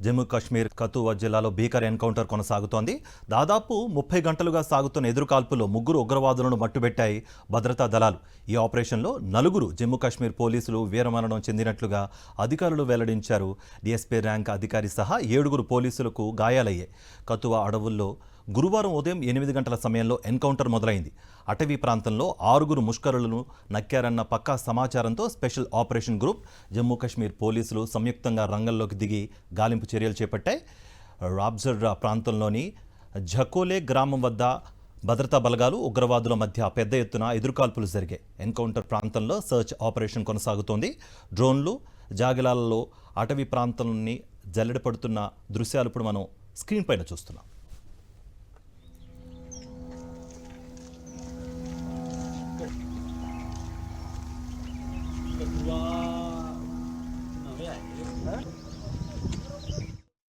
జమ్మూ కాశ్మీర్ కతువా జిల్లాలో భీకర ఎన్కౌంటర్ కొనసాగుతోంది. దాదాపు 30 గంటలుగా సాగుతున్న ఎదురుకాల్పులో 3 ఉగ్రవాదులను మట్టుబెట్టాయి భద్రతా దళాలు. ఈ ఆపరేషన్లో 4 జమ్మూ కాశ్మీర్ పోలీసులు వీరమరణం చెందినట్లుగా అధికారులు వెల్లడించారు. డీఎస్పీ ర్యాంక్ అధికారి సహా 7 పోలీసులకు గాయాలయ్యాయి. కతువా అడవుల్లో గురువారం ఉదయం 8 గంటల సమయంలో ఎన్కౌంటర్ మొదలైంది. అటవీ ప్రాంతంలో 6 ముష్కరులను నక్కారన్న పక్కా సమాచారంతో special operation group, Jammu Kashmir పోలీసులు సంయుక్తంగా రంగంలోకి దిగి గాలింపు చర్యలు చేపట్టాయి. రాబ్జర్ ప్రాంతంలోని ఝకోలే గ్రామం వద్ద భద్రతా బలగాలు ఉగ్రవాదుల మధ్య పెద్ద ఎత్తున ఎదురుకాల్పులు జరిగాయి. ఎన్కౌంటర్ ప్రాంతంలో సర్చ్ ఆపరేషన్ కొనసాగుతోంది. డ్రోన్లు, జాగిలాలలో అటవీ ప్రాంతాన్ని జల్లెడపడుతున్న దృశ్యాలు ఇప్పుడు మనం స్క్రీన్ పైన చూస్తున్నాం.